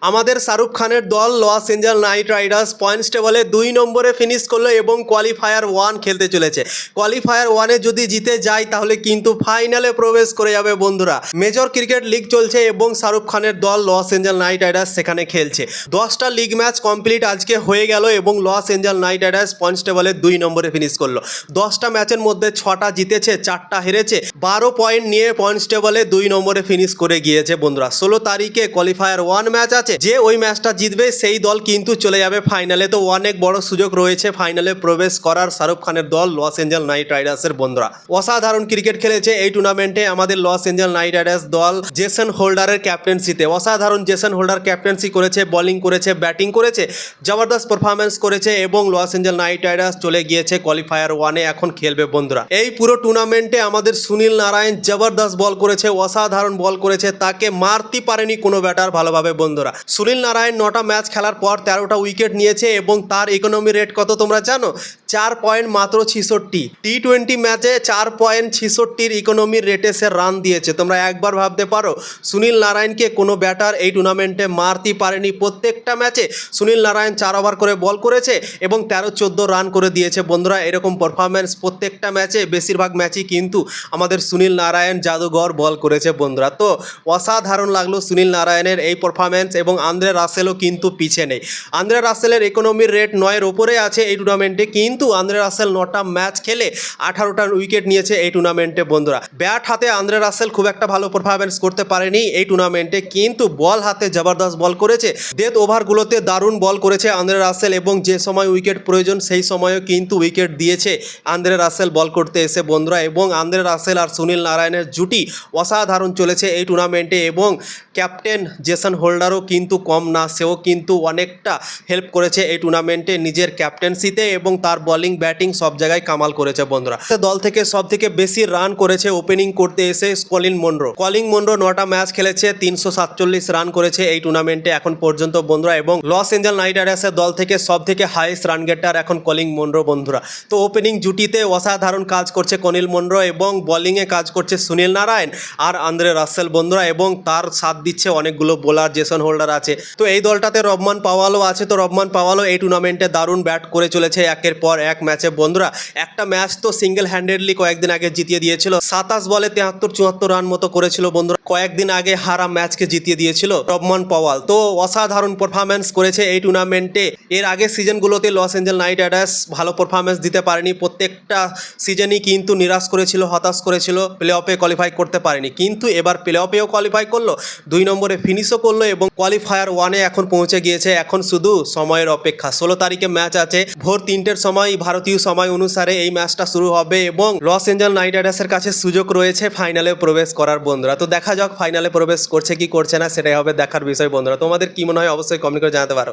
আমাদের শাহরুখ খানের দল Los Angeles Knight Riders points টেবলে 2 নম্বরে ফিনিশ করলো এবং কোয়ালিফায়ার 1 খেলতে চলেছে। কোয়ালিফায়ার 1-এ যদি জিতে যায় তাহলে কিন্তু ফাইনালে প্রবেশ করে যাবে বন্ধুরা। মেজর ক্রিকেট লিগ চলছে এবং শাহরুখ খানের দল লস এঞ্জেল নাইট রাইডার্স সেখানে খেলছে। 10টা লিগ ম্যাচ কমপ্লিট আজকে হয়ে গেল এবং Los Angeles Knight Riders points টেবলে 2 নম্বরে ফিনিশ করলো। 10টা ম্যাচের মধ্যে 6টা জিতেছে, 4টা হেরেছে, 12 পয়েন্ট নিয়ে পয়েন্টস টেবলে 2 নম্বরে ফিনিশ করে গিয়েছে বন্ধুরা। 16 তারিখে কোয়ালিফায়ার 1 ম্যাচ আছে, যে ওই ম্যাচটা জিতবে সেই দল কিন্তু চলে যাবে ফাইনালে। তো অনেক বড় সুযোগ রয়েছে ফাইনালে প্রবেশ করার শাহরুখ খানের দল লস এঞ্জেল নাইট রাইডার্সের বন্ধুরা। অসাধারণ ক্রিকেট খেলেছে এই টুর্নামেন্টে আমাদের লস এঞ্জেল নাইট রাইডার্স দল জেসন হোল্ডারের ক্যাপ্টেন্সিতে। অসাধারণ জেসন হোল্ডার ক্যাপ্টেন্সি করেছে, বোলিং করেছে, ব্যাটিং করেছে, জবরদস্ত পারফরমেন্স করেছে এবং লস এঞ্জেল নাইট রাইডার্স চলে গিয়েছে কোয়ালিফায়ার 1-এ, এখন খেলবে বন্ধুরা। এই পুরো টুর্নামেন্টে আমাদের সুনীল নারায়ণ জবরদস্ত বল করেছে, অসাধারণ বল করেছে, তাকে মারতে পারেনি কোনো ব্যাটার ভালোভাবে বন্ধুরা। সুনীল নারায়ণ 9টা ম্যাচ খেলার পর 13টা উইকেট নিয়েছে এবং তার ইকোনমি রেট কত তোমরা জানো? 4 পয়েন্ট মাত্র 66। টি20 ম্যাচে 4 পয়েন্ট 66 ইকোনমির রেটে সে রান দিয়েছে। তোমরা একবার ভাবতে পারো সুনীল নারায়ণকে কোনো ব্যাটার এই টুর্নামেন্টে মারতে পারেনি। প্রত্যেকটা ম্যাচে সুনীল নারায়ণ 4 ওভার করে বল করেছে এবং 13-14 রান করে দিয়েছে বন্ধুরা। এরকম পারফরমেন্স প্রত্যেকটা ম্যাচে, বেশিরভাগ ম্যাচই কিন্তু আমাদের সুনীল নারায়ণ জাদুঘর বল করেছে বন্ধুরা। তো অসাধারণ লাগলো সুনীল নারায়ণের এই পারফরমেন্স এবং আন্দ্রে রাসেলও কিন্তু পিছে নেই। আন্দ্রে রাসেলের ইকোনমির রেট 9-এর ওপরে আছে এই টুর্নামেন্টে, কিন্তু আন্দ্রে রাসেল 9টা ম্যাচ খেলে 18টা উইকেট নিয়েছে এই টুর্নামেন্টে বন্ধুরা। ব্যাট হাতে আন্দ্রে রাসেল খুব একটা ভালো পারফরমেন্স করতে পারেনি এই টুর্নামেন্টে, কিন্তু বল হাতে জবরদস্ত বল করেছে। ডেথ ওভারগুলোতে দারুণ বল করেছে আন্দ্রে রাসেল এবং যে সময় উইকেট প্রয়োজন সেই সময়ও কিন্তু উইকেট দিয়েছে আন্দ্রে রাসেল বল করতে এসে বন্ধুরা। এবং আন্দ্রে রাসেল আর সুনীল নারায়ণের জুটি অসাধারণ চলেছে এই টুর্নামেন্টে এবং ক্যাপ্টেন জেসন হোল্ডারও কিন্তু কম না, সেও কিন্তু অনেকটা হেল্প করেছে এই টুর্নামেন্টে নিজের ক্যাপ্টেন্সিতে এবং তার বোলিং ব্যাটিং সব জায়গায় কামাল করেছে বন্ধুরা। দল থেকে সব থেকে বেশি রান করেছে ওপেনিং করতে এসে কলিন মনরো। 9টা ম্যাচ খেলেছে, 347 রান করেছে এই টুর্নামেন্টে এখন পর্যন্ত বন্ধুরা। এবং লস এঞ্জেল নাইট রাইডার্সের দল থেকে সব থেকে হাইয়েস্ট রান গেটার এখন কলিন মনরো বন্ধুরা। তো ওপেনিং জুটিতে অসাধারণ কাজ করছে কলিন মনরো এবং বোলিংয়ে কাজ করছে সুনীল নারায়ণ আর আন্দ্রে রাসেল বন্ধুরা, এবং তার সাথ দিচ্ছে অনেকগুলো বোলার, জেসন হোল্ডার আছে। তো এই দলটাতে রহমান পাওয়ালও আছে। তো রহমান পাওয়ালও এই টুর্নামেন্টে দারুণ ব্যাট করে চলেছে একের পর এক ম্যাচে বন্ধুরা। একটা ম্যাচ তো সিঙ্গেল হ্যান্ডেডলি কয়েকদিন আগে জিতিয়ে দিয়েছিল, 27 বলে 73-74 রান মতো করেছিল বন্ধুরা। কয়েকদিন আগে হারা ম্যাচকে জিতিয়ে দিয়েছিল রহমান পাওয়াল। তো অসাধারণ পারফরমেন্স করেছে এই টুর্নামেন্টে। এর আগে সিজনগুলোতে লস এঞ্জেল নাইট রাইডার্স ভালো পারফরমেন্স দিতে পারেনি, প্রত্যেকটা সিজনই কিন্তু নিরাশ করেছিল, হতাশ করেছিল, প্লে অফে কোয়ালিফাই করতে পারেনি। কিন্তু এবার প্লে অফেও কোয়ালিফাই করলো, 2 নম্বরে ফিনিশও করলো এবং কোয়ালিফায়ার 1-এ এখন পৌঁছে গিয়েছে। এখন শুধু সময়ের অপেক্ষা। 16 তারিখে ম্যাচ আছে, ভোর 3টের সময় ভারতীয় সময় অনুসারে এই ম্যাচটা শুরু হবে এবং লস এঞ্জেল নাইট রাইডার্সের কাছে সুযোগ রয়েছে ফাইনালে প্রবেশ করার বন্ধুরা। তো দেখা যাক ফাইনালে প্রবেশ করছে কি করছে না, সেটাই হবে দেখার বিষয় বন্ধুরা। তোমাদের কি মনে হয় অবশ্যই কমেন্ট করে জানাতে পারো।